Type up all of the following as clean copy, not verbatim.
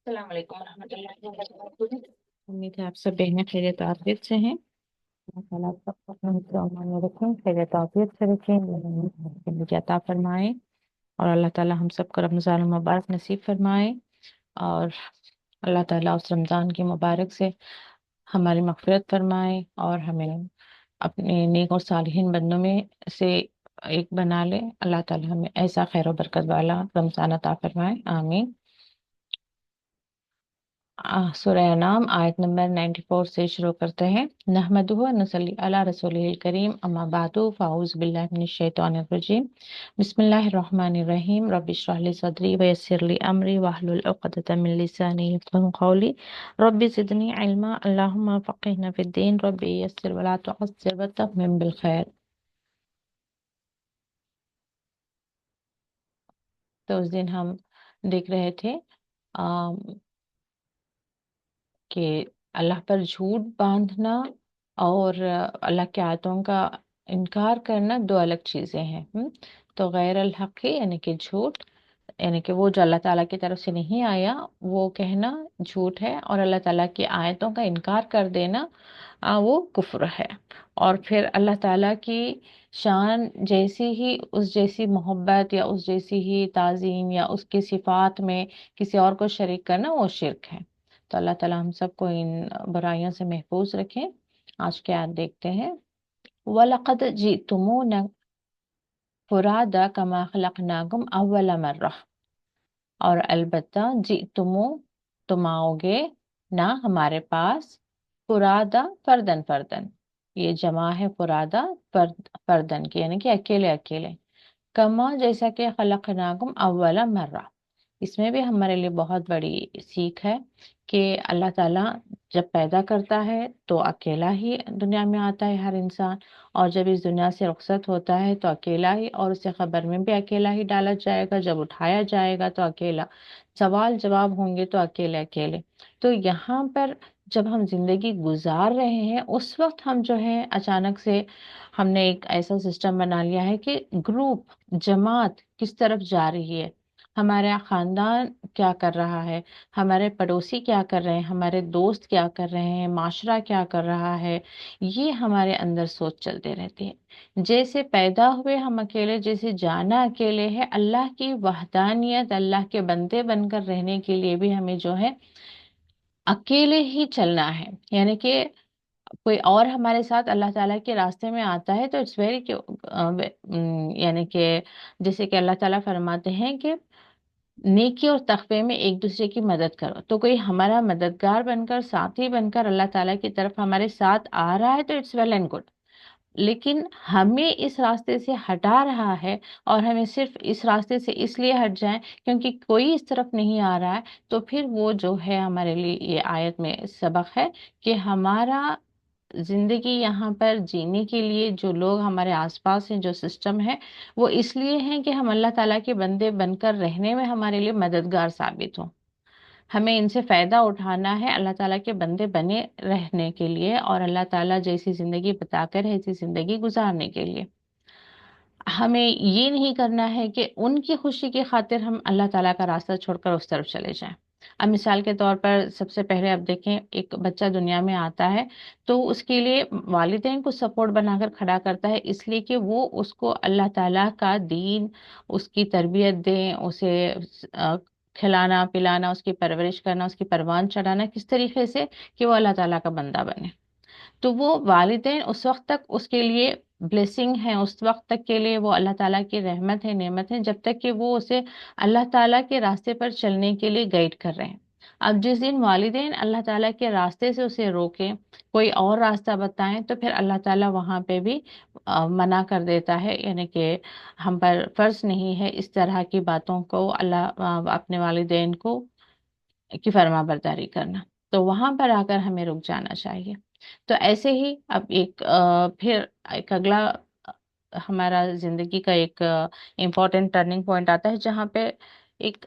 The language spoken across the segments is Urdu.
السلام علیکم ورحمۃ اللہ وبرکاتہ۔ امید ہے آپ سب بہنیں خیریت و عافیت سے ہیں۔ اللہ تعالیٰ آپ سب کو اپنے حفظ و امان میں رکھیں، خیریت و عافیت سے رکھیں، زندگی عطا فرمائیں، اور اللہ تعالیٰ ہم سب کو رمضان المبارک نصیب فرمائے، اور اللہ تعالیٰ اس رمضان کی مبارک سے ہماری مغفرت فرمائے اور ہمیں اپنے نیک اور صالحین بندوں میں سے ایک بنا لے۔ اللہ تعالیٰ ہمیں ایسا خیر و برکت والا رمضان عطا فرمائے، آمین۔ سورہ انعام آیت نمبر 94 سے شروع کرتے ہیں۔ نحمدہ و نصلی علی رسولہ الکریم، اما بعد فاعوذ باللہ من الشیطان الرجیم، بسم اللہ الرحمن الرحیم، رب اشرح لی صدری ویسر لی امری واحلل عقدۃ من لسانی یفقهوا قولی، رب زدنی علما، اللہم فقہنا فی الدین، رب یسر ولا تعسر وتمم بالخیر۔ تو اس دن ہم دیکھ رہے تھے کہ اللہ پر جھوٹ باندھنا اور اللہ کی آیتوں کا انکار کرنا دو الگ چیزیں ہیں۔ تو غیر الحق یعنی کہ جھوٹ، یعنی کہ وہ جو اللہ تعالیٰ کی طرف سے نہیں آیا وہ کہنا جھوٹ ہے، اور اللہ تعالیٰ کی آیتوں کا انکار کر دینا وہ کفر ہے۔ اور پھر اللہ تعالیٰ کی شان جیسی ہی، اس جیسی محبت یا اس جیسی ہی تعظیم یا اس کی صفات میں کسی اور کو شریک کرنا وہ شرک ہے۔ تو اللہ تعالیٰ ہم سب کو ان برائیوں سے محفوظ رکھیں۔ آج کے آیت دیکھتے ہیں۔ وَلَقَدْ جِئْتُمُونَا فُرَادَىٰ كَمَا خَلَقْنَاكُمْ أَوَّلَ مَرَّةٍ، اور البتہ تم آؤ گے نہ ہمارے پاس، فرادا فردن فردن، یہ جمع ہے فرادا فردن کی، یعنی کہ اکیلے اکیلے، کما جیسا کہ خلقناکم اول مرہ۔ اس میں بھی ہمارے لیے بہت بڑی سیکھ ہے کہ اللہ تعالیٰ جب پیدا کرتا ہے تو اکیلا ہی دنیا میں آتا ہے ہر انسان، اور جب اس دنیا سے رخصت ہوتا ہے تو اکیلا ہی، اور اسے قبر میں بھی اکیلا ہی ڈالا جائے گا، جب اٹھایا جائے گا تو اکیلا، سوال جواب ہوں گے تو اکیلے اکیلے۔ تو یہاں پر جب ہم زندگی گزار رہے ہیں اس وقت ہم جو ہے اچانک سے ہم نے ایک ایسا سسٹم بنا لیا ہے کہ گروپ، جماعت کس طرف جا رہی ہے، ہمارا خاندان کیا کر رہا ہے، ہمارے پڑوسی کیا کر رہے ہیں، ہمارے دوست کیا کر رہے ہیں، معاشرہ کیا کر رہا ہے، یہ ہمارے اندر سوچ چلتے رہتی ہے۔ جیسے پیدا ہوئے ہم اکیلے، جیسے جانا اکیلے ہے، اللہ کی وحدانیت، اللہ کے بندے بن کر رہنے کے لیے بھی ہمیں جو ہے اکیلے ہی چلنا ہے۔ یعنی کہ کوئی اور ہمارے ساتھ اللہ تعالیٰ کے راستے میں آتا ہے تو اٹس ویری، یعنی کہ جیسے کہ اللہ تعالیٰ فرماتے ہیں کہ نیکی اور تقوی میں ایک دوسرے کی مدد کرو، تو کوئی ہمارا مددگار بن کر، ساتھی بن کر اللہ تعالیٰ کی طرف ہمارے ساتھ آ رہا ہے تو اٹس ویل اینڈ گڈ، لیکن ہمیں اس راستے سے ہٹا رہا ہے، اور ہمیں صرف اس راستے سے اس لیے ہٹ جائیں کیونکہ کوئی اس طرف نہیں آ رہا ہے، تو پھر وہ جو ہے ہمارے لیے یہ آیت میں سبق ہے کہ ہمارا زندگی یہاں پر جینے کے لیے جو لوگ ہمارے آس پاس ہیں، جو سسٹم ہے، وہ اس لیے ہیں کہ ہم اللہ تعالیٰ کے بندے بن کر رہنے میں ہمارے لیے مددگار ثابت ہوں، ہمیں ان سے فائدہ اٹھانا ہے اللہ تعالیٰ کے بندے بنے رہنے کے لیے، اور اللہ تعالیٰ جیسی زندگی بتا کر ایسی زندگی گزارنے کے لیے۔ ہمیں یہ نہیں کرنا ہے کہ ان کی خوشی کی خاطر ہم اللہ تعالیٰ کا راستہ چھوڑ کر اس طرف چلے جائیں۔ اب مثال کے طور پر سب سے پہلے اب دیکھیں، ایک بچہ دنیا میں آتا ہے تو اس کے لیے والدین کو سپورٹ بنا کر کھڑا کرتا ہے، اس لیے کہ وہ اس کو اللہ تعالیٰ کا دین، اس کی تربیت دیں، اسے کھلانا پلانا، اس کی پرورش کرنا، اس کی پروان چڑھانا کس طریقے سے کہ وہ اللہ تعالیٰ کا بندہ بنے۔ تو وہ والدین اس وقت تک اس کے لیے بلیسنگ ہیں، اس وقت تک کے لیے وہ اللہ تعالیٰ کی رحمت ہے، نعمت ہے، جب تک کہ وہ اسے اللہ تعالیٰ کے راستے پر چلنے کے لیے گائیڈ کر رہے ہیں۔ اب جس دن والدین اللہ تعالیٰ کے راستے سے اسے روکیں، کوئی اور راستہ بتائیں، تو پھر اللہ تعالیٰ وہاں پہ بھی منع کر دیتا ہے، یعنی کہ ہم پر فرض نہیں ہے اس طرح کی باتوں کو اللہ اپنے والدین کو کی فرما برداری کرنا، تو وہاں پر آ کر ہمیں رک جانا چاہیے۔ تو ایسے ہی اب پھر ایک اگلا ہمارا زندگی کا ایک امپورٹنٹ ٹرننگ پوائنٹ آتا ہے، جہاں پہ ایک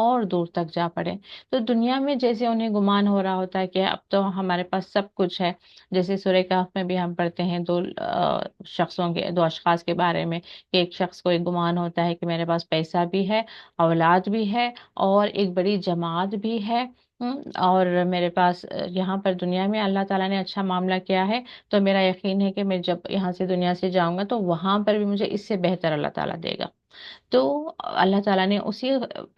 اور دور تک جا پڑے۔ تو دنیا میں جیسے انہیں گمان ہو رہا ہوتا ہے کہ اب تو ہمارے پاس سب کچھ ہے، جیسے سورہ کہف میں بھی ہم پڑھتے ہیں دو اشخاص کے بارے میں، کہ ایک شخص کو ایک گمان ہوتا ہے کہ میرے پاس پیسہ بھی ہے، اولاد بھی ہے، اور ایک بڑی جماعت بھی ہے، اور میرے پاس یہاں پر دنیا میں اللہ تعالیٰ نے اچھا معاملہ کیا ہے، تو میرا یقین ہے کہ میں جب یہاں سے دنیا سے جاؤں گا تو وہاں پر بھی مجھے اس سے بہتر اللہ تعالیٰ دے گا۔ تو اللہ تعالیٰ نے اسی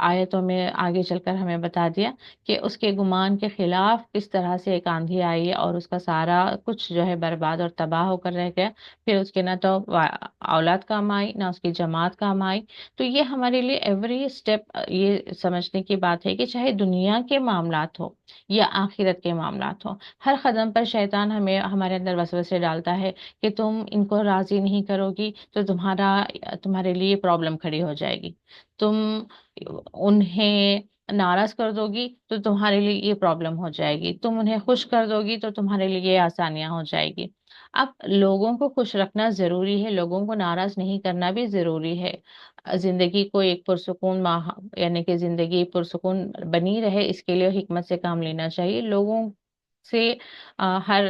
آیتوں میں آگے چل کر ہمیں بتا دیا کہ اس کے گمان کے خلاف کس طرح سے ایک آندھی آئی ہے اور اس کا سارا کچھ جو ہے برباد اور تباہ ہو کر رہ گیا، پھر اس کے نہ تو اولاد کام آئی نہ اس کی جماعت کام آئی۔ تو یہ ہمارے لیے ایوری اسٹیپ یہ سمجھنے کی بات ہے کہ چاہے دنیا کے معاملات ہو یا آخرت کے معاملات ہو، ہر قدم پر شیطان ہمیں ہمارے اندر وسوسے ڈالتا ہے کہ تم ان کو راضی نہیں کرو گی تو تمہارے لیے پرابلم کھڑی ہو جائے گی، تم انہیں ناراض کر دو گی تو تمہارے لیے یہ پرابلم ہو جائے گی، تم انہیں خوش کر دو گی تو تمہارے لیے یہ آسانیاں ہو جائے گی۔ اب لوگوں کو خوش رکھنا ضروری ہے، لوگوں کو ناراض نہیں کرنا بھی ضروری ہے، زندگی کو ایک پرسکون یعنی کہ زندگی پرسکون بنی رہے، اس کے لیے حکمت سے کام لینا چاہیے۔ لوگوں سے ہر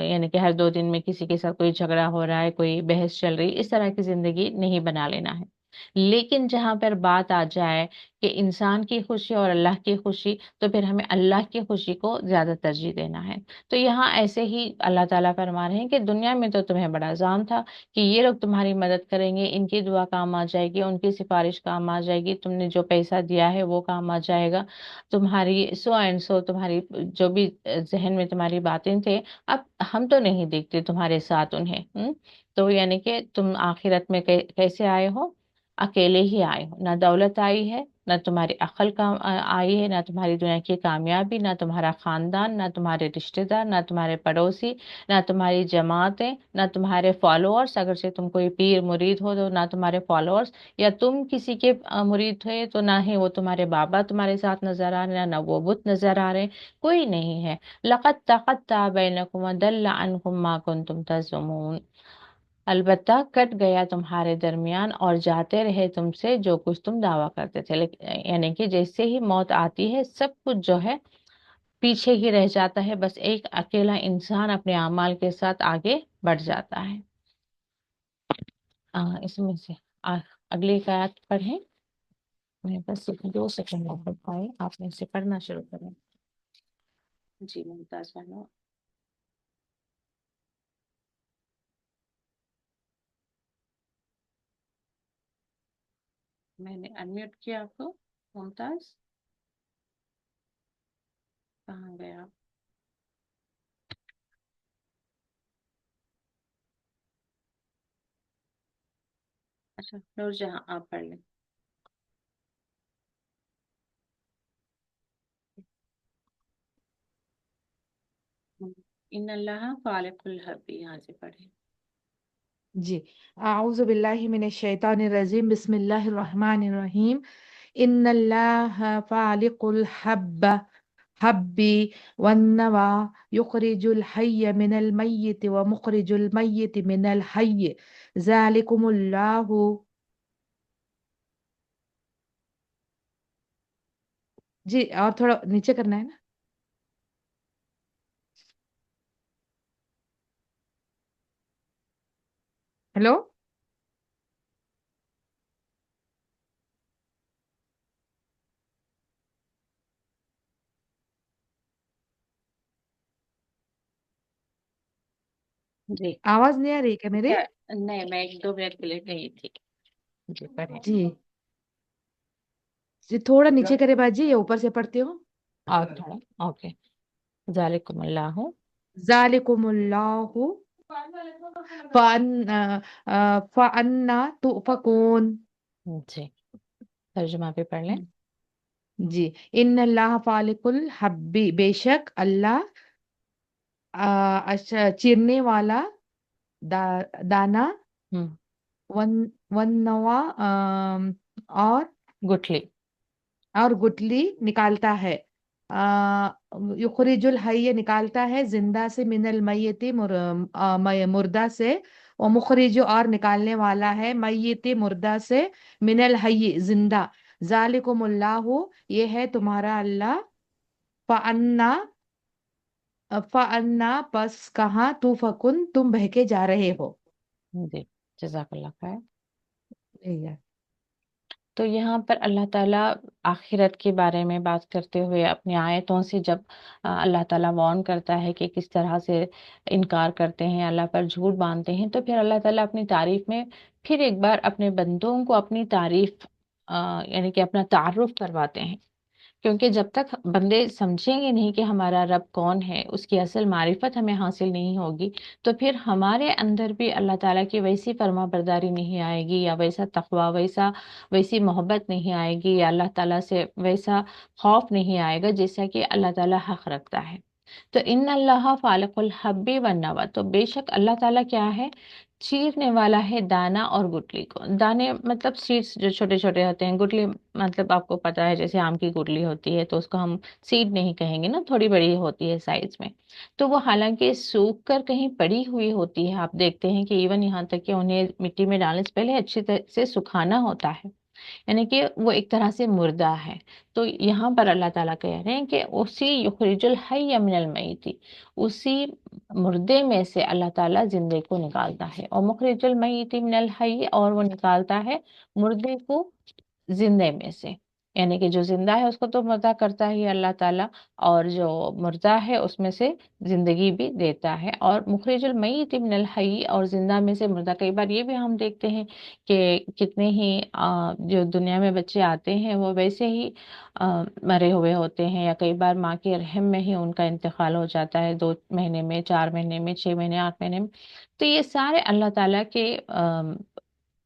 یعنی کہ ہر 2 دن میں کسی کے ساتھ کوئی جھگڑا ہو رہا ہے، کوئی بحث چل رہی ہے، اس طرح کی زندگی نہیں بنا لینا ہے۔ لیکن جہاں پر بات آ جائے کہ انسان کی خوشی اور اللہ کی خوشی، تو پھر ہمیں اللہ کی خوشی کو زیادہ ترجیح دینا ہے۔ تو یہاں ایسے ہی اللہ تعالیٰ فرما رہے ہیں کہ دنیا میں تو تمہیں بڑا عذاب تھا کہ یہ لوگ تمہاری مدد کریں گے، ان کی دعا کام آ جائے گی، ان کی سفارش کام آ جائے گی، تم نے جو پیسہ دیا ہے وہ کام آ جائے گا، تمہاری سو اینڈ سو تمہاری جو بھی ذہن میں تمہاری باتیں تھے، اب ہم تو نہیں دیکھتے تمہارے ساتھ انہیں۔ تو یعنی کہ تم آخرت میں کیسے آئے ہو؟ اکیلے ہی آئے ہو، نہ دولت آئی ہے، نہ تمہاری عقل کا آئی ہے، نہ تمہاری دنیا کی کامیابی، نہ تمہارا خاندان، نہ تمہارے رشتہ دار، نہ تمہارے پڑوسی، نہ تمہاری جماعتیں، نہ تمہارے فالوورز، اگر سے تم کوئی پیر مرید ہو تو نہ تمہارے فالوورز، یا تم کسی کے مرید تھے تو نہ ہی وہ تمہارے بابا تمہارے ساتھ نظر آ رہے ہیں، نہ وہ بت نظر آ رہے ہیں، کوئی نہیں ہے۔ لقد تقطع بینکم وضل عنکم ما کنتم تزعمون، البتہ کٹ گیا تمہارے درمیان اور جاتے رہے تم سے جو کچھ تم دعویٰ کرتے تھے، یعنی کہ جیسے ہی موت آتی ہے سب کچھ جو ہے پیچھے ہی رہ جاتا ہے، بس ایک اکیلا انسان اپنے اعمال کے ساتھ آگے بڑھ جاتا ہے۔ اس میں سے اگلی آیت پڑھیں، میں بس 2 سیکنڈ میں پڑھ پائے، آپ نے اسے پڑھنا شروع کریں۔ جی ممتاز بانو، میں نے انمیوٹ کیا آپ کو۔ ممتاز کہاں گیا؟ اچھا نور جہاں آپ پڑھ لیں۔ ان اللہ خالق الحب، یہاں سے پڑھیں۔ جی، اعوذ باللہ من الشیطان الرجیم، بسم اللہ الرحمن الرحیم۔ ان اللہ فالق الحب حبی والنوا یخرج الحی من المیت ومخرج المیت من الحی ذالکم اللہ۔ جی اور تھوڑا نیچے کرنا ہے نا۔ ہیلو، جی آواز نہیں آ رہی کیا میری؟ نہیں، میں 1-2 منٹ کے لیے گئی تھی۔ جی پڑھیں۔ جی جی، تھوڑا نیچے کرے باجی، یا اوپر سے پڑھتے ہو؟ اور تھوڑا، اوکے۔ ذالکم اللہ، ذالکم اللہ فَأَنَّا تُؤْفَكُونَ۔ جی ترجمہ بھی پڑھ لیں۔ جی، ان اللہ فالق الحبی، بے شک اللہ چیرنے والا دانا، ہم، ونوا اور گٹھلی۔ گٹلی نکالتا ہے، یخرج الحی نکالتا ہے زندہ سے، من المیتی مردہ سے، و مخرج اور نکالنے والا ہے میت مردہ سے، من الحی زندہ، ذالکم اللہ یہ ہے تمہارا اللہ، فانا فانا پس کہاں تو فکن تم بہکے جا رہے ہو. جی، جزاک اللہ خیر. ٹھیک ہے. تو یہاں پر اللہ تعالیٰ آخرت کے بارے میں بات کرتے ہوئے اپنی آیتوں سے جب اللہ تعالیٰ وارن کرتا ہے کہ کس طرح سے انکار کرتے ہیں، اللہ پر جھوٹ باندھتے ہیں، تو پھر اللہ تعالیٰ اپنی تعریف میں پھر ایک بار اپنے بندوں کو اپنی تعریف یعنی کہ اپنا تعارف کرواتے ہیں. کیونکہ جب تک بندے سمجھیں گے نہیں کہ ہمارا رب کون ہے، اس کی اصل معرفت ہمیں حاصل نہیں ہوگی، تو پھر ہمارے اندر بھی اللہ تعالیٰ کی ویسی فرما برداری نہیں آئے گی، یا ویسا تقوی، ویسی محبت نہیں آئے گی، یا اللہ تعالیٰ سے ویسا خوف نہیں آئے گا جیسا کہ اللہ تعالیٰ حق رکھتا ہے. تو ان اللہ فالق الحب والنوى، تو بے شک اللہ تعالیٰ کیا ہے، چیرنے والا ہے دانا اور گٹلی کو. دانے مطلب سیڈس جو چھوٹے چھوٹے ہوتے ہیں، گٹلی مطلب آپ کو پتا ہے جیسے آم کی گٹلی ہوتی ہے تو اس کو ہم سیڈ نہیں کہیں گے نا، تھوڑی بڑی ہوتی ہے سائز میں. تو وہ حالانکہ سوکھ کر کہیں پڑی ہوئی ہوتی ہے، آپ دیکھتے ہیں کہ ایون یہاں تک کہ انہیں مٹی میں ڈالنے سے پہلے اچھی طرح سے سکھانا ہوتا ہے، یعنی کہ وہ ایک طرح سے مردہ ہے. تو یہاں پر اللہ تعالیٰ کہہ رہے ہیں کہ اسی یخرج الحی من المیت، اسی مردے میں سے اللہ تعالیٰ زندے کو نکالتا ہے، اور مخرج المیت من الحی، اور وہ نکالتا ہے مردے کو زندے میں سے. یعنی کہ جو زندہ ہے اس کو تو مردہ کرتا ہی اللہ تعالیٰ، اور جو مردہ ہے اس میں سے زندگی بھی دیتا ہے. اور مخرج المیت من الحی، اور زندہ میں سے مردہ. کئی بار یہ بھی ہم دیکھتے ہیں کہ کتنے ہی جو دنیا میں بچے آتے ہیں وہ ویسے ہی مرے ہوئے ہوتے ہیں، یا کئی بار ماں کے رحم میں ہی ان کا انتقال ہو جاتا ہے، 2 مہینے میں، 4 مہینے میں، 6 مہینے، 8 مہینے میں. تو یہ سارے اللہ تعالیٰ کے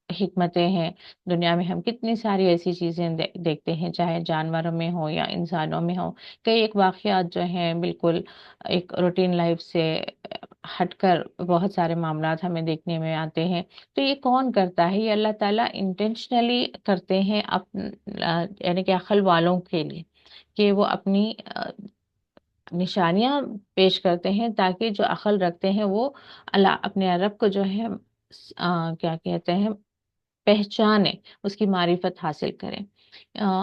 حکمتیں ہیں. دنیا میں ہم کتنی ساری ایسی چیزیں دیکھتے ہیں، چاہے جانوروں میں ہو یا انسانوں میں ہو. کئی ایک واقعات جو ہیں بالکل ایک روٹین لائف سے ہٹ کر بہت سارے معاملات ہمیں دیکھنے میں آتے ہیں. تو یہ کون کرتا ہے؟ یہ اللہ تعالیٰ انٹینشنلی کرتے ہیں یعنی کہ عقل والوں کے لیے، کہ وہ اپنی نشانیاں پیش کرتے ہیں تاکہ جو عقل رکھتے ہیں وہ اللہ اپنے رب کو جو ہے کیا کہتے ہیں، پہچانے، اس کی معرفت حاصل کریں.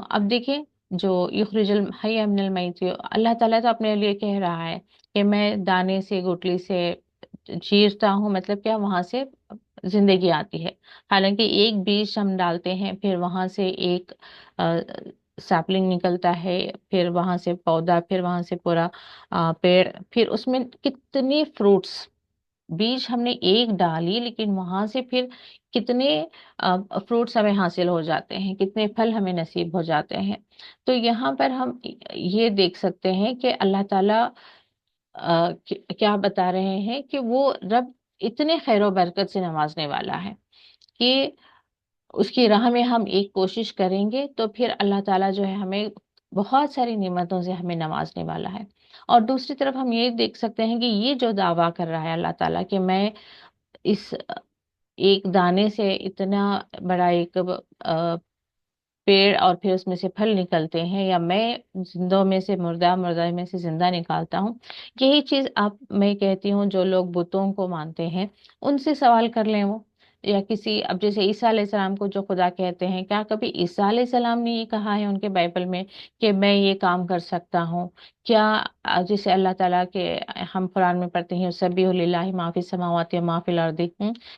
اب دیکھیں، جو یخرج الحی من المیت، اللہ تعالیٰ تو اپنے لیے کہہ رہا ہے کہ میں دانے سے، گٹلی سے چیرتا ہوں، مطلب کیا، وہاں سے زندگی آتی ہے. حالانکہ ایک بیج ہم ڈالتے ہیں، پھر وہاں سے ایک سیپلنگ نکلتا ہے، پھر وہاں سے پودا، پھر وہاں سے پورا پیڑ، پھر اس میں کتنے فروٹس. بیج ہم نے ایک ڈالی لیکن وہاں سے پھر کتنے فروٹس ہمیں حاصل ہو جاتے ہیں، کتنے پھل ہمیں نصیب ہو جاتے ہیں. تو یہاں پر ہم یہ دیکھ سکتے ہیں کہ اللہ تعالیٰ کیا بتا رہے ہیں کہ وہ رب اتنے خیر و برکت سے نوازنے والا ہے کہ اس کی راہ میں ہم ایک کوشش کریں گے تو پھر اللہ تعالیٰ جو ہے ہمیں بہت ساری نعمتوں سے ہمیں نوازنے والا ہے. اور دوسری طرف ہم یہ دیکھ سکتے ہیں کہ یہ جو دعویٰ کر رہا ہے اللہ تعالیٰ کہ میں اس ایک دانے سے اتنا بڑا ایک پیڑ، اور پھر اس میں سے پھل نکلتے ہیں، یا میں زندوں میں سے مردہ، مردہ میں سے زندہ نکالتا ہوں. یہی چیز میں کہتی ہوں جو لوگ بتوں کو مانتے ہیں ان سے سوال کر لیں وہ، یا کسی، اب جیسے عیسیٰ علیہ السلام کو جو خدا کہتے ہیں، کیا کبھی عیسیٰ علیہ السلام نے یہ کہا ہے ان کے بائبل میں کہ میں یہ کام کر سکتا ہوں؟ کیا جیسے اللہ تعالیٰ کے ہم قرآن میں پڑھتے ہیں سبح للہ ما فی السماوات و ما فی الارض،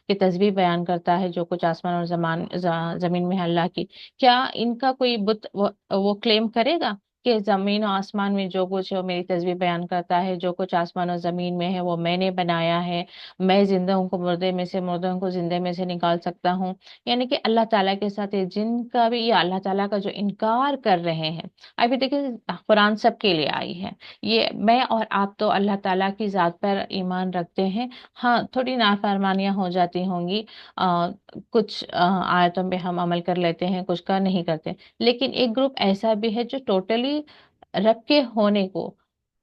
کہ تسبیح بیان کرتا ہے جو کچھ آسمان اور زمین میں ہے اللہ کی. کیا ان کا کوئی بت وہ کلیم کرے گا کہ زمین و آسمان میں جو کچھ ہے وہ میری تسبیح بیان کرتا ہے، جو کچھ آسمان و زمین میں ہے وہ میں نے بنایا ہے، میں زندوں کو مردے میں سے، مردوں کو زندے میں سے نکال سکتا ہوں؟ یعنی کہ اللہ تعالیٰ کے ساتھ جن کا بھی، یا اللہ تعالیٰ کا جو انکار کر رہے ہیں. ابھی دیکھیں قرآن سب کے لیے آئی ہے. یہ میں اور آپ تو اللہ تعالیٰ کی ذات پر ایمان رکھتے ہیں، ہاں تھوڑی نافرمانیاں ہو جاتی ہوں گی، کچھ آیتوں پہ ہم عمل کر لیتے ہیں، کچھ کا نہیں کرتے. لیکن ایک گروپ ایسا بھی ہے جو ٹوٹلی رب کے ہونے کو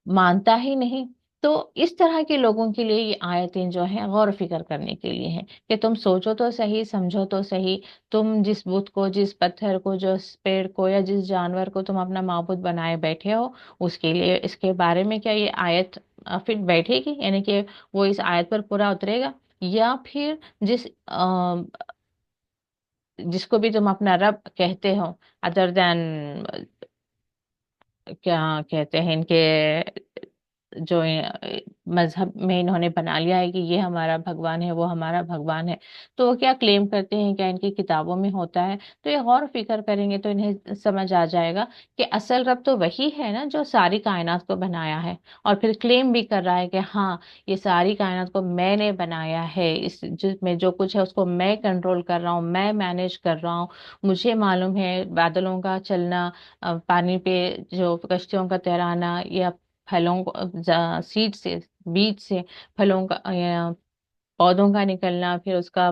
مانتا ہی نہیں. تو اس طرح کے لوگوں کے لیے یہ آیتیں جو ہیں غور و فکر کرنے کے لیے ہیں کہ تم سوچو تو صحیح، سمجھو تو صحیح. تم جس بت کو، جس پتھر کو، جس پیڑ کو، یا جس جانور کو تم اپنا معبود بنائے بیٹھے ہو، اس کے لیے، اس کے بارے میں کیا یہ آیت فٹ بیٹھے گی؟ یعنی کہ وہ اس آیت پر پورا اترے گا؟ یا پھر جس کو بھی تم اپنا رب کہتے ہو ادر دین، کیا کہتے ہیں ان کے جو مذہب میں انہوں نے بنا لیا ہے کہ یہ ہمارا بھگوان ہے، وہ ہمارا بھگوان ہے، تو وہ کیا کلیم کرتے ہیں، کیا ان کی کتابوں میں ہوتا ہے؟ تو یہ غور و فکر کریں گے تو انہیں سمجھ آ جائے گا کہ اصل رب تو وہی ہے نا جو ساری کائنات کو بنایا ہے، اور پھر کلیم بھی کر رہا ہے کہ ہاں یہ ساری کائنات کو میں نے بنایا ہے، اس جس میں جو کچھ ہے اس کو میں کنٹرول کر رہا ہوں، میں مینیج کر رہا ہوں، مجھے معلوم ہے بادلوں کا چلنا، پانی پہ جو کشتیوں کا تیرانا، یا پھلوں کو سیڈ سے، بیج سے پھلوں کا پودوں کا نکلنا، پھر اس کا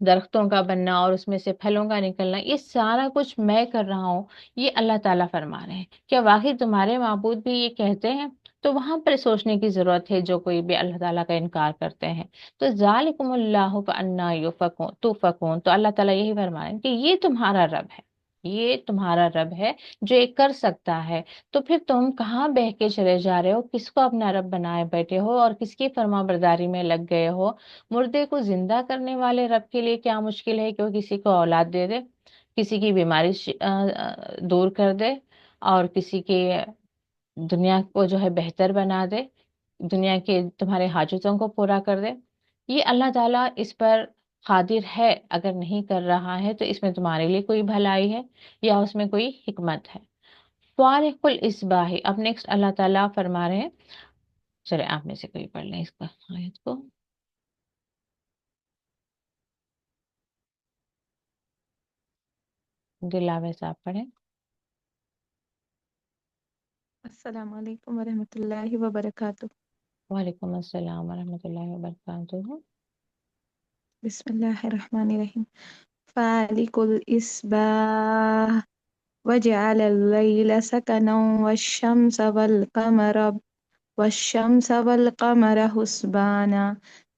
درختوں کا بننا اور اس میں سے پھلوں کا نکلنا، یہ سارا کچھ میں کر رہا ہوں، یہ اللہ تعالیٰ فرما رہے ہیں۔ کیا واقعی تمہارے معبود بھی یہ کہتے ہیں؟ تو وہاں پر سوچنے کی ضرورت ہے جو کوئی بھی اللہ تعالیٰ کا انکار کرتے ہیں۔ تو ذالکم اللہ فانا یؤفکون توفکون، تو اللہ تعالیٰ یہی فرما رہے ہیں کہ یہ تمہارا رب ہے، یہ تمہارا رب ہے جو یہ کر سکتا ہے، تو پھر تم کہاں بہ کے چلے جا رہے ہو، کس کو اپنا رب بنائے بیٹھے ہو اور کس کی فرما برداری میں لگ گئے ہو؟ مردے کو زندہ کرنے والے رب کے لیے کیا مشکل ہے کہ وہ کسی کو اولاد دے دے، کسی کی بیماری دور کر دے، اور کسی کے دنیا کو جو ہے بہتر بنا دے، دنیا کے تمہارے حاجتوں کو پورا کر دے؟ یہ اللہ تعالیٰ اس پر قادر ہے، اگر نہیں کر رہا ہے تو اس میں تمہارے لیے کوئی بھلائی ہے یا اس میں کوئی حکمت ہے؟ فالق الاسباح، اب نیکسٹ اللہ تعالیٰ فرما رہے ہیں، چلے آپ میں سے کوئی پڑھ لیں اس کا آیت کو۔ دلاوے صاحب پڑھیں۔ السلام علیکم ورحمۃ اللہ وبرکاتہ۔ وعلیکم السلام ورحمۃ اللہ وبرکاتہ۔ بسم اللہ الرحمن الرحیم۔ فالق الإصباح وجعل الليل سكنا والشمس والقمر حسبانا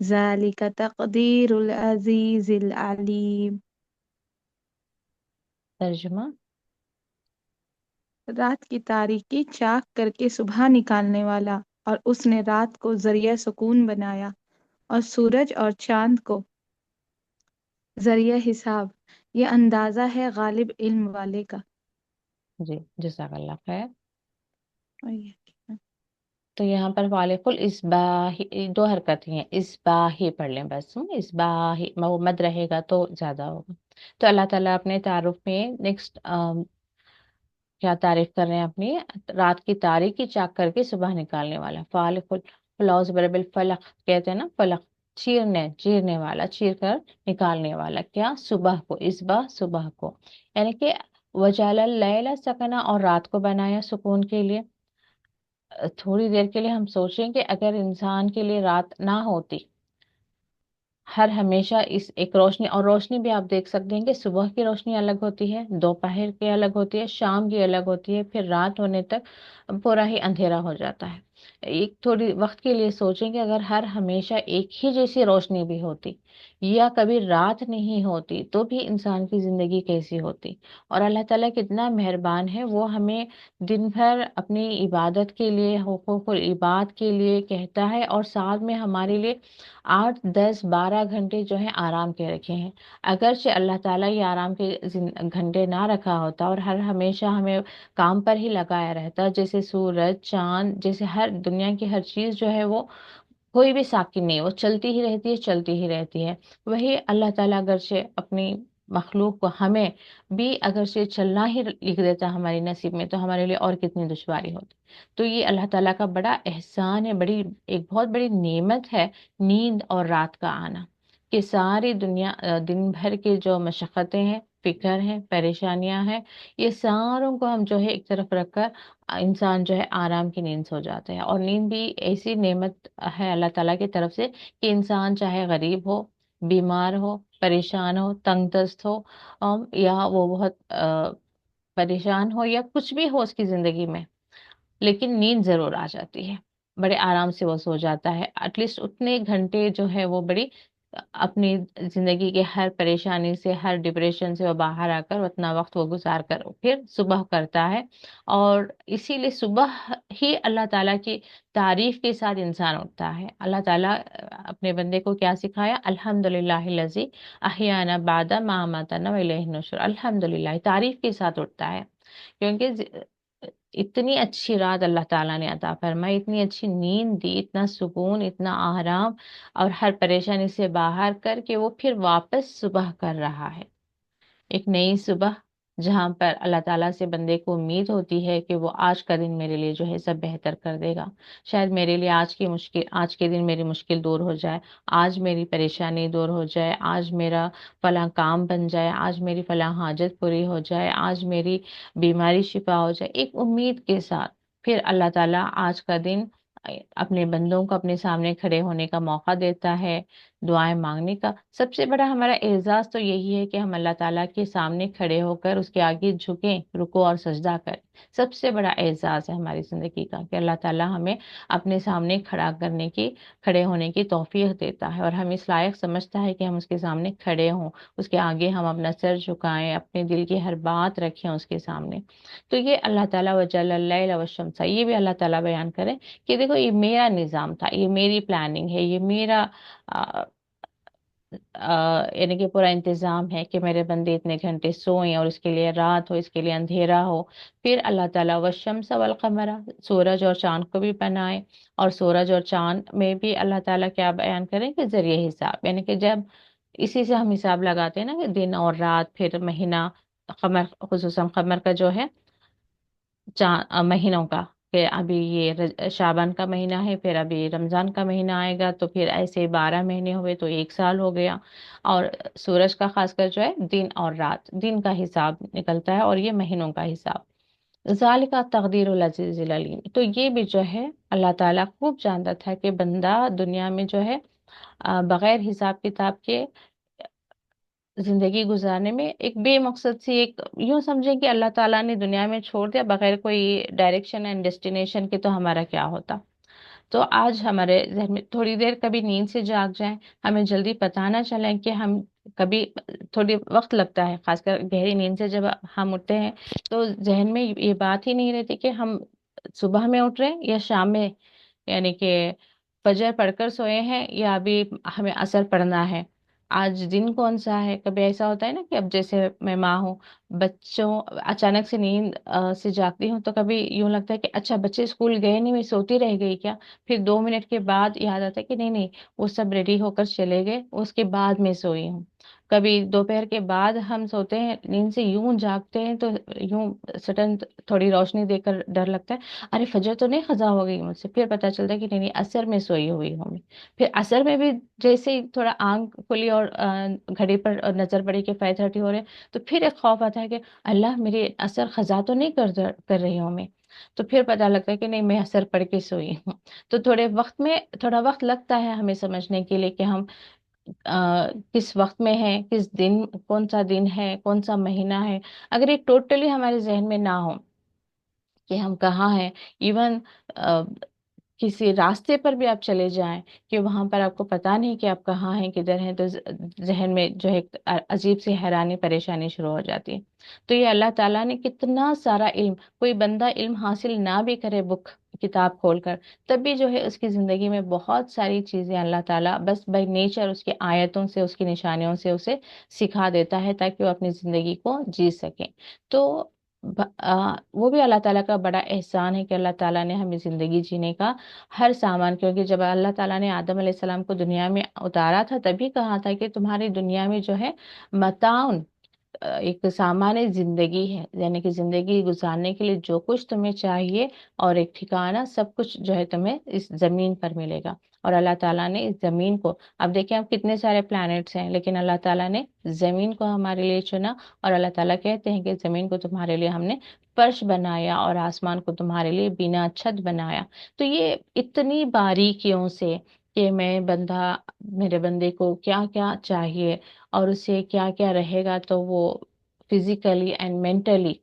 ذلك تقدير العزيز العليم۔ ترجمہ۔ رات کی تاریکی چاک کر کے صبح نکالنے والا، اور اس نے رات کو ذریعہ سکون بنایا اور سورج اور چاند کو ذریعہ حساب، یہ اندازہ ہے غالب علم والے کا۔ جی جزاک اللہ خیر۔ اور یہ تو یہاں پر فالق الاسباح، دو حرکت ہیں، اسباحی پڑھ لیں بس، اسباحی وہ مد رہے گا تو زیادہ ہوگا۔ تو اللہ تعالیٰ اپنے تعارف میں نیکسٹ کیا تعریف کر رہے ہیں اپنی؟ رات کی تاریکی چاک کر کے صبح نکالنے والا، فالق الفلوز برب الفلق کہتے ہیں نا، فلق چیرنے والا، چیر کر نکالنے والا، کیا؟ صبح کو، اسباح صبح کو، یعنی کہ وجعل اللیل سکنا، اور رات کو بنایا سکون کے لیے۔ تھوڑی دیر کے لیے ہم سوچیں کہ اگر انسان کے لیے رات نہ ہوتی، ہر ہمیشہ اس ایک روشنی، اور روشنی بھی آپ دیکھ سکتے ہیں کہ صبح کی روشنی الگ ہوتی ہے، دوپہر کی الگ ہوتی ہے، شام کی الگ ہوتی ہے، پھر رات ہونے تک پورا ہی اندھیرا ہو جاتا ہے۔ ایک تھوڑی وقت کے لیے سوچیں کہ اگر ہر ہمیشہ ایک ہی جیسی روشنی بھی ہوتی یا کبھی رات نہیں ہوتی تو بھی انسان کی زندگی کیسی ہوتی؟ اور اللہ تعالیٰ کتنا مہربان ہے، وہ ہمیں دن بھر اپنی عبادت کے لیے، حقوق العباد کے لیے کہتا ہے، اور ساتھ میں ہمارے لیے 8 10 12 گھنٹے جو ہیں آرام کے رکھے ہیں۔ اگرچہ اللہ تعالیٰ یہ آرام کے گھنٹے نہ رکھا ہوتا اور ہر ہمیشہ ہمیں کام پر ہی لگایا رہتا، جیسے سورج چاند، جیسے ہر دنیا کی ہر چیز جو ہے وہ کوئی بھی ساکن نہیں، وہ چلتی ہی رہتی ہے، چلتی ہی رہتی ہے، وہی اللہ تعالیٰ اگرچہ اپنی مخلوق کو، ہمیں بھی اگرچہ چلنا ہی لکھ دیتا ہماری نصیب میں، تو ہمارے لیے اور کتنی دشواری ہوتی۔ تو یہ اللہ تعالیٰ کا بڑا احسان ہے، ایک بہت بڑی نعمت ہے نیند اور رات کا آنا، کہ ساری دنیا دن بھر کے جو مشقتیں ہیں، فکر ہیں، پریشانیاں ہیں، یہ ساروں کو ہم جو ہے ایک طرف رکھ کر انسان جو ہے آرام کی نیند سو جاتا ہے۔ اور نیند بھی ایسی نعمت ہے اللہ تعالیٰ کی طرف سے کہ انسان چاہے غریب ہو، بیمار ہو، پریشان ہو، تنگ دست ہو، یا وہ بہت پریشان ہو، یا کچھ بھی ہو اس کی زندگی میں، لیکن نیند ضرور آ جاتی ہے، بڑے آرام سے وہ سو جاتا ہے، ایٹ لیسٹ اتنے گھنٹے جو ہے وہ بڑی اپنی زندگی کے ہر پریشانی سے، ہر ڈپریشن سے وہ باہر آ کر اتنا وقت وہ گزار کر پھر صبح کرتا ہے، اور اسی لیے صبح ہی اللہ تعالیٰ کی تعریف کے ساتھ انسان اٹھتا ہے۔ اللہ تعالیٰ اپنے بندے کو کیا سکھایا؟ الحمد للہ الذی احیانا بعد ما اماتنا والیہ النشور، الحمد للہ تعریف کے ساتھ اٹھتا ہے، کیونکہ اتنی اچھی رات اللہ تعالیٰ نے عطا فرمائی، اتنی اچھی نیند دی، اتنا سکون، اتنا آرام، اور ہر پریشانی سے باہر کر کے وہ پھر واپس صبح کر رہا ہے، ایک نئی صبح، جہاں پر اللہ تعالیٰ سے بندے کو امید ہوتی ہے کہ وہ آج کا دن میرے لیے جو ہے سب بہتر کر دے گا، شاید میرے لیے آج کے دن میری مشکل دور ہو جائے، آج میری پریشانی دور ہو جائے، آج میرا فلاں کام بن جائے، آج میری فلاں حاجت پوری ہو جائے، آج میری بیماری شفا ہو جائے، ایک امید کے ساتھ پھر اللہ تعالیٰ آج کا دن اپنے بندوں کو اپنے سامنے کھڑے ہونے کا موقع دیتا ہے، دعائیں مانگنے کا۔ سب سے بڑا ہمارا اعزاز تو یہی ہے کہ ہم اللہ تعالیٰ کے سامنے کھڑے ہو کر اس کے آگے جھکیں، رکو اور سجدہ کریں۔ سب سے بڑا اعزاز ہے ہماری زندگی کا کہ اللہ تعالیٰ ہمیں اپنے سامنے کھڑے ہونے کی توفیق دیتا ہے، اور ہم اس لائق سمجھتا ہے کہ ہم اس کے سامنے کھڑے ہوں، اس کے آگے ہم اپنا سر جھکائیں، اپنے دل کی ہر بات رکھیں اس کے سامنے۔ تو یہ اللہ تعالیٰ وجل اللیل والشمس، یہ بھی اللہ تعالیٰ بیان کریں کہ دیکھو یہ میرا نظام تھا، یہ میری پلاننگ ہے، یہ میرا یعنی کہ پورا انتظام ہے کہ میرے بندے اتنے گھنٹے سوئیں، اور اس کے لیے رات ہو، اس کے لیے اندھیرا ہو۔ پھر اللہ تعالیٰ والشمس والقمر، سورج اور چاند کو بھی بنائے، اور سورج اور چاند میں بھی اللہ تعالیٰ کیا بیان کریں کہ ذریعہ حساب، یعنی کہ جب اسی سے ہم حساب لگاتے ہیں نا کہ دن اور رات، پھر مہینہ، قمر، خصوصاً قمر کا جو ہے مہینوں کا، کہ ابھی یہ شعبان کا مہینہ ہے، پھر ابھی رمضان کا مہینہ آئے گا، تو پھر ایسے 12 مہینے ہوئے تو 1 سال ہو گیا۔ اور سورج کا خاص کر جو ہے دن اور رات، دن کا حساب نکلتا ہے، اور یہ مہینوں کا حساب۔ ذالک تقدیر العزیز العلیم، تو یہ بھی جو ہے اللہ تعالیٰ خوب جانتا تھا کہ بندہ دنیا میں جو ہے بغیر حساب کتاب کے زندگی گزارنے میں ایک بے مقصد سی، ایک یوں سمجھیں کہ اللہ تعالیٰ نے دنیا میں چھوڑ دیا بغیر کوئی ڈائریکشن اینڈ ڈیسٹینیشن کے، تو ہمارا کیا ہوتا؟ تو آج ہمارے ذہن میں تھوڑی دیر کبھی نیند سے جاگ جائیں، ہمیں جلدی پتہ نہ چلیں کہ ہم کبھی، تھوڑی وقت لگتا ہے خاص کر گہری نیند سے جب ہم اٹھتے ہیں، تو ذہن میں یہ بات ہی نہیں رہتی کہ ہم صبح میں اٹھ رہے ہیں یا شام میں، یعنی کہ فجر پڑھ کر سوئے ہیں یا ابھی ہمیں عصر پڑھنا ہے، آج دن کون سا ہے۔ کبھی ایسا ہوتا ہے نا کہ اب جیسے میں ماں ہوں، بچوں اچانک سے نیند سے جاگتی ہوں، تو کبھی یوں لگتا ہے کہ اچھا بچے اسکول گئے نہیں، میں سوتی رہ گئی کیا؟ پھر 2 منٹ کے بعد یاد آتا ہے کہ نہیں نہیں، وہ سب ریڈی ہو کر چلے گئے، اس کے بعد میں سوئی ہوں۔ کبھی دوپہر کے بعد ہم سوتے ہیں، نیند سے یوں جاگتے ہیں تو یوں سڈن تھوڑی روشنی دیکھ کر ڈر لگتا ہے، ارے فجر تو نہیں قضا ہو گئی مجھ سے، پھر پتہ چلتا ہے کہ نہیں نہیں، عصر میں سوئی ہوئی ہوں میں۔ پھر عصر میں بھی جیسے ہی تھوڑا آنکھ کھلی اور گھڑی پر نظر پڑی کہ 5:30 ہو رہے، تو پھر ایک خوف آتا ہے کہ اللہ میری عصر قضا تو نہیں کر رہی ہوں میں، تو پھر پتہ لگتا ہے کہ نہیں میں عصر پڑھ کے سوئی ہوں۔ تو تھوڑا وقت لگتا ہے ہمیں سمجھنے کے لیے کہ ہم کس وقت میں ہیں، کس دن، کون سا دن ہے، کون سا مہینہ ہے۔ اگر یہ ٹوٹلی ہمارے ذہن میں نہ ہو کہ ہم کہاں ہیں، ایون کسی راستے پر بھی آپ چلے جائیں کہ وہاں پر آپ کو پتہ نہیں کہ آپ کہاں ہیں، کدھر ہیں، تو ذہن میں جو ہے ایک عجیب سی حیرانی پریشانی شروع ہو جاتی ہے۔ تو یہ اللہ تعالیٰ نے کتنا سارا علم، کوئی بندہ علم حاصل نہ بھی کرے کتاب کھول کر، تب بھی جو ہے اس کی زندگی میں بہت ساری چیزیں اللہ تعالیٰ بس بائی نیچر اس کی آیتوں سے، اس کی نشانیوں سے اسے سکھا دیتا ہے تاکہ وہ اپنی زندگی کو جی سکیں۔ تو وہ بھی اللہ تعالیٰ کا بڑا احسان ہے کہ اللہ تعالیٰ نے ہمیں زندگی جینے کا ہر سامان، کیونکہ جب اللہ تعالیٰ نے آدم علیہ السلام کو دنیا میں اتارا تھا تبھی کہا تھا کہ تمہاری دنیا میں جو ہے متاعن، ایک سامان زندگی ہے، یعنی کہ زندگی گزارنے کے لیے جو کچھ تمہیں چاہیے اور ایک ٹھکانہ، سب کچھ جو ہے تمہیں اس زمین پر ملے گا۔ اور اللہ تعالیٰ نے اس زمین کو، اب دیکھیں اب کتنے سارے پلانٹس ہیں، لیکن اللہ تعالیٰ نے زمین کو ہمارے لیے چنا، اور اللہ تعالیٰ کہتے ہیں کہ زمین کو تمہارے لیے ہم نے فرش بنایا، اور آسمان کو تمہارے لیے بنا چھت بنایا۔ تو یہ اتنی باریکیوں سے کہ میرے بندے کو کیا کیا چاہیے اور اسے کیا کیا رہے گا تو وہ فزیکلی اینڈ مینٹلی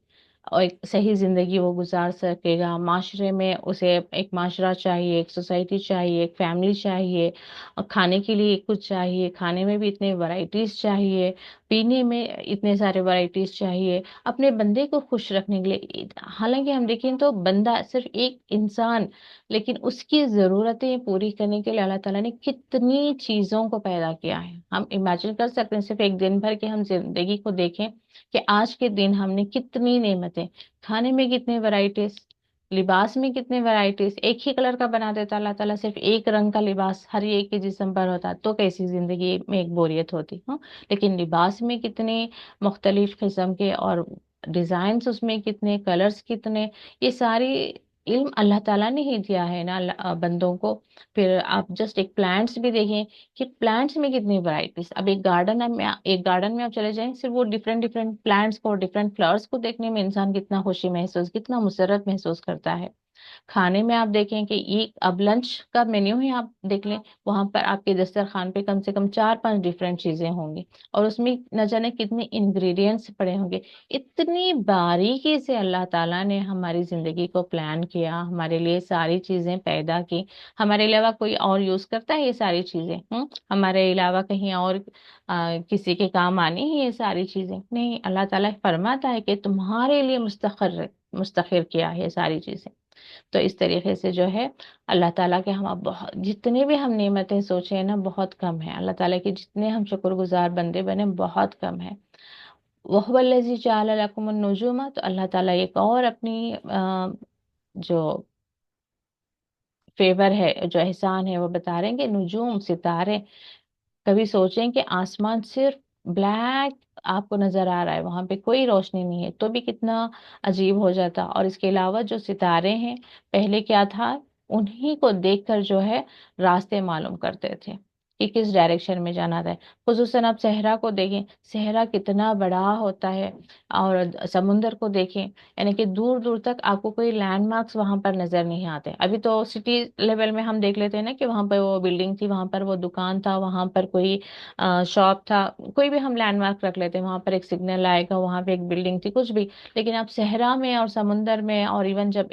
اور ایک صحیح زندگی وہ گزار سکے گا. معاشرے میں اسے ایک معاشرہ چاہیے، ایک سوسائٹی چاہیے، ایک فیملی چاہیے، اور کھانے کے لیے کچھ چاہیے، کھانے میں بھی اتنے ورائٹیز چاہیے، پینے میں اتنے سارے ورائٹیز چاہیے، اپنے بندے کو خوش رکھنے کے لیے. حالانکہ ہم دیکھیں تو بندہ صرف ایک انسان، لیکن اس کی ضرورتیں پوری کرنے کے لیے اللہ تعالیٰ نے کتنی چیزوں کو پیدا کیا ہے. ہم امیجن کر سکتے ہیں صرف ایک دن بھر کے ہم زندگی کو دیکھیں کہ آج کے دن ہم نے کتنی نعمتیں، کھانے میں کتنے ورائٹیز، لباس میں کتنے ورائٹیز. ایک ہی کلر کا بنا دیتا اللہ تعالیٰ، صرف ایک رنگ کا لباس ہر ایک کے جسم پر ہوتا تو کیسی زندگی میں ایک بوریت ہوتی. ہاں، لیکن لباس میں کتنے مختلف قسم کے، اور ڈیزائنس اس میں کتنے، کلرز کتنے، یہ ساری علم اللہ تعالیٰ نے ہی دیا ہے نا بندوں کو. پھر آپ جسٹ ایک پلانٹس بھی دیکھیں کہ پلانٹس میں کتنی ورائٹیز. اب ایک گارڈن میں آپ چلے جائیں، صرف وہ ڈفرینٹ ڈفرینٹ پلانٹس کو، ڈفرینٹ فلاورس کو دیکھنے میں انسان کتنا خوشی محسوس، کتنا مسرت محسوس کرتا ہے. کھانے میں آپ دیکھیں کہ یہ اب لنچ کا مینیو ہی آپ دیکھ لیں، وہاں پر آپ کے دسترخوان پہ کم سے کم 4-5 ڈفرینٹ چیزیں ہوں گی، اور اس میں نہ جانے کتنے انگریڈینٹس پڑے ہوں گے. اتنی باریکی سے اللہ تعالیٰ نے ہماری زندگی کو پلان کیا، ہمارے لیے ساری چیزیں پیدا کی. ہمارے علاوہ کوئی اور یوز کرتا ہے یہ ساری چیزیں؟ ہمارے علاوہ کہیں اور کسی کے کام آنی ہے یہ ساری چیزیں؟ نہیں، اللہ تعالیٰ فرماتا ہے کہ تمہارے لیے مستخر کیا ہے یہ ساری چیزیں. تو اس طریقے سے جو ہے اللہ تعالیٰ کے ہم اب بہت، جتنے بھی ہم نعمتیں سوچیں نا بہت کم ہے. اللہ تعالیٰ کے جتنے ہم شکر گزار بندے بنے بہت کم ہے. وَهُوَ الَّذِي جَعَلَ لَكُمُ النُّجُومَ، تو اللہ تعالیٰ ایک اور اپنی جو فیور ہے، جو احسان ہے وہ بتا رہے ہیں کہ نجوم، ستارے. کبھی سوچیں کہ آسمان صرف بلیک آپ کو نظر آ رہا ہے، وہاں پہ کوئی روشنی نہیں ہے، تو بھی کتنا عجیب ہو جاتا. اور اس کے علاوہ جو ستارے ہیں، پہلے کیا تھا، انہی کو دیکھ کر جو ہے راستے معلوم کرتے تھے کہ کس ڈائریکشن میں جانا ہے. خصوصاً آپ صحرا کو دیکھیں، صحرا کتنا بڑا ہوتا ہے، اور سمندر کو دیکھیں، یعنی کہ دور دور تک آپ کو کوئی لینڈ مارکس وہاں پر نظر نہیں آتے. ابھی تو سٹی لیول میں ہم دیکھ لیتے ہیں نا کہ وہاں پہ وہ بلڈنگ تھی، وہاں پر وہ دکان تھا، وہاں پر کوئی شاپ تھا، کوئی بھی ہم لینڈ مارک رکھ لیتے ہیں، وہاں پر ایک سگنل آئے گا، وہاں پہ ایک بلڈنگ تھی، کچھ بھی. لیکن آپ صحرا میں اور سمندر میں، اور ایون جب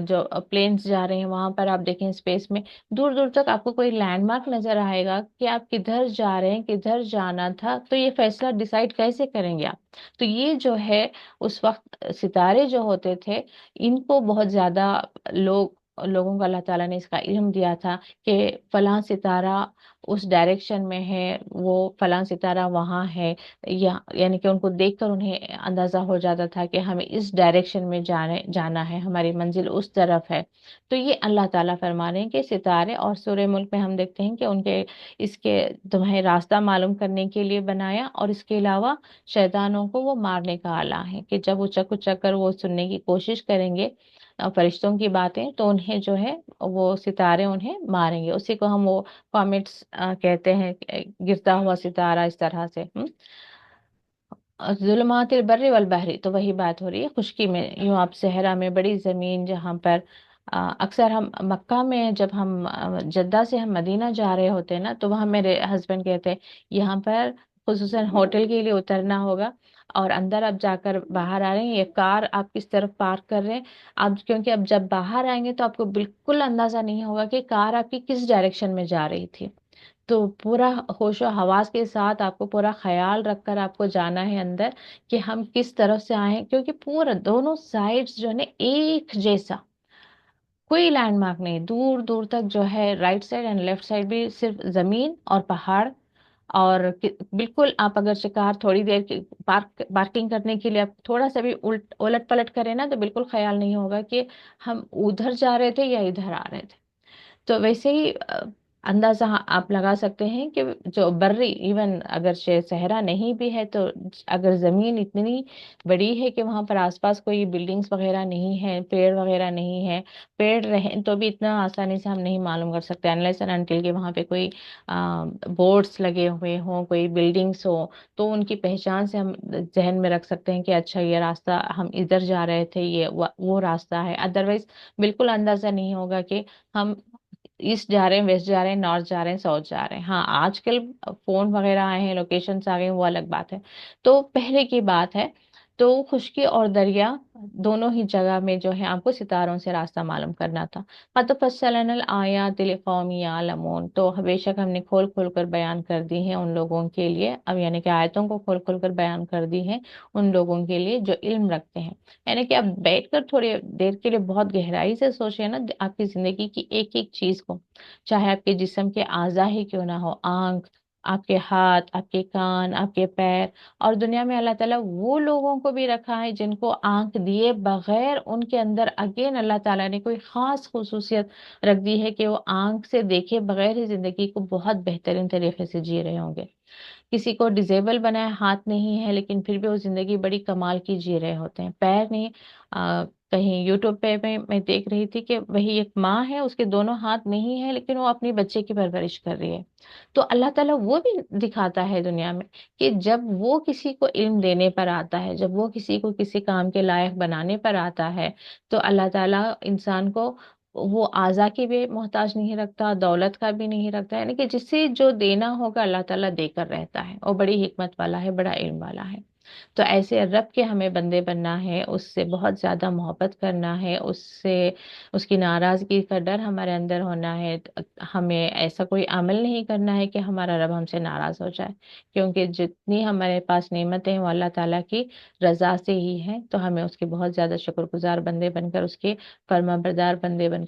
جو پلینس جا رہے ہیں وہاں پر آپ دیکھیں اسپیس میں، دور دور تک آپ کو کوئی لینڈ مارک نظر آئے گا کہ آپ کدھر جا رہے ہیں، کدھر جانا تھا. تو یہ فیصلہ ڈیسائیڈ کیسے کریں گے آپ؟ تو یہ جو ہے اس وقت ستارے جو ہوتے تھے، ان کو بہت زیادہ لوگوں کو اللہ تعالیٰ نے اس کا علم دیا تھا کہ فلاں ستارہ اس ڈائریکشن میں ہے، وہ فلاں ستارہ وہاں ہے، یعنی کہ ان کو دیکھ کر انہیں اندازہ ہو جاتا تھا کہ ہمیں اس ڈائریکشن میں جانا ہے، ہماری منزل اس طرف ہے. تو یہ اللہ تعالیٰ فرما رہے ہیں کہ ستارے، اور سورہ ملک میں ہم دیکھتے ہیں کہ ان کے اس کے تمہیں راستہ معلوم کرنے کے لیے بنایا، اور اس کے علاوہ شیطانوں کو وہ مارنے کا آلہ ہے کہ جب وہ چک کر وہ سننے کی کوشش کریں گے فرشتوں کی باتیں، تو انہیں جو ہے وہ ستارے انہیں ماریں گے. اسی کو ہم وہ کامٹس کہتے ہیں، گرتا ہوا ستارہ، اس طرح سے. ظلمات البر والبحر، تو وہی بات ہو رہی ہے خشکی میں. یوں آپ صحرا میں بڑی زمین جہاں پر اکثر ہم مکہ میں، جب ہم جدہ سے ہم مدینہ جا رہے ہوتے ہیں نا، تو وہاں میرے ہسبینڈ کہتے ہیں یہاں پر خصوصاً ہوٹل کے لیے اترنا ہوگا، اور اندر آپ جا کر باہر آ رہے ہیں، یہ کار آپ کس طرف پارک کر رہے ہیں آپ، کیونکہ اب جب باہر آئیں گے تو آپ کو بالکل اندازہ نہیں ہوگا کہ کار آپ کی کس ڈائریکشن میں جا رہی تھی. تو پورا ہوش و حواس کے ساتھ آپ کو پورا خیال رکھ کر آپ کو جانا ہے اندر کہ ہم کس طرف سے آئے ہیں، کیونکہ پورا دونوں سائڈز جو ہے نا ایک جیسا، کوئی لینڈ مارک نہیں. دور دور تک جو ہے right side and left side بھی صرف زمین اور پہاڑ. اور بالکل آپ اگر شکار تھوڑی دیر کی پارکنگ کرنے کے لیے آپ تھوڑا سا بھی الٹ پلٹ کریں نا، تو بالکل خیال نہیں ہوگا کہ ہم ادھر جا رہے تھے یا ادھر آ رہے تھے. تو ویسے ہی اندازہ آپ لگا سکتے ہیں کہ جو بری، ایون اگر صحرا نہیں بھی ہے، تو اگر زمین اتنی بڑی ہے کہ وہاں پر آس پاس کوئی بلڈنگز وغیرہ نہیں ہے، پیڑ وغیرہ نہیں ہے، پیڑ رہیں تو بھی اتنا آسانی سے ہم نہیں معلوم کر سکتے انلیس اینڈ انٹل کہ وہاں پہ کوئی بورڈس لگے ہوئے ہوں، کوئی بلڈنگس ہو، تو ان کی پہچان سے ہم ذہن میں رکھ سکتے ہیں کہ اچھا یہ راستہ ہم ادھر جا رہے تھے، یہ وہ راستہ ہے. ادروائز بالکل اندازہ نہیں ہوگا کہ ہم ایسٹ جا رہے ہیں، ویسٹ جا رہے ہیں، نارتھ جا رہے ہیں، ساؤتھ جا رہے ہیں. ہاں آج کل فون وغیرہ آئے ہیں، لوکیشنس آ گئے ہیں، وہ الگ بات ہے. تو پہلے کی بات ہے. تو خشکی اور دریا دونوں ہی جگہ میں جو ہے آپ کو ستاروں سے راستہ معلوم کرنا تھا۔ قد فصلنا الآیات لقوم یعلمون، تو بے شک ہم نے کھول کھول کر بیان کر دی ہیں ان لوگوں کے لیے، اب یعنی کہ آیتوں کو کھول کھول کر بیان کر دی ہیں ان لوگوں کے لیے جو علم رکھتے ہیں۔ یعنی کہ اب بیٹھ کر تھوڑی دیر کے لیے بہت گہرائی سے سوچیں نا آپ کی زندگی کی ایک ایک چیز کو، چاہے آپ کے جسم کے اعضاء ہی کیوں نہ ہو، آنکھ، آپ کے ہاتھ، آپ کے کان، آپ کے پیر، اور دنیا میں اللہ تعالیٰ وہ لوگوں کو بھی رکھا ہے جن کو آنکھ دیے بغیر ان کے اندر اگین اللہ تعالیٰ نے کوئی خاص خصوصیت رکھ دی ہے کہ وہ آنکھ سے دیکھے بغیر ہی زندگی کو بہت بہترین طریقے سے جی رہے ہوں گے۔ کسی کو ڈیزیبل بنا ہے، ہاتھ نہیں ہے لیکن پھر بھی وہ زندگی بڑی کمال کی جی رہے ہوتے ہیں، پیر نہیں۔ کہیں یوٹیوب پہ میں دیکھ رہی تھی کہ وہی ایک ماں ہے، اس کے دونوں ہاتھ نہیں ہے لیکن وہ اپنی بچے کی پرورش کر رہی ہے۔ تو اللہ تعالیٰ وہ بھی دکھاتا ہے دنیا میں کہ جب وہ کسی کو علم دینے پر آتا ہے، جب وہ کسی کو کسی کام کے لائق بنانے پر آتا ہے، تو اللہ تعالیٰ انسان کو وہ اعضا کی بھی محتاج نہیں رکھتا، دولت کا بھی نہیں رکھتا، یعنی کہ جس سے جو دینا ہوگا اللہ تعالیٰ دے کر رہتا ہے، اور بڑی حکمت والا ہے، بڑا علم والا ہے۔ تو ایسے رب کے ہمیں بندے بننا ہے، اس سے بہت زیادہ محبت کرنا ہے، اس کی ناراضگی کا ڈر ہمارے اندر ہونا ہے۔ ہمیں ایسا کوئی عمل نہیں کرنا ہے کہ ہمارا رب ہم سے ناراض ہو جائے، کیونکہ جتنی ہمارے پاس نعمتیں ہیں وہ اللہ تعالیٰ کی رضا سے ہی ہیں، تو ہمیں اس کے بہت زیادہ شکر گزار بندے بن کر، اس کے فرما بردار بندے بن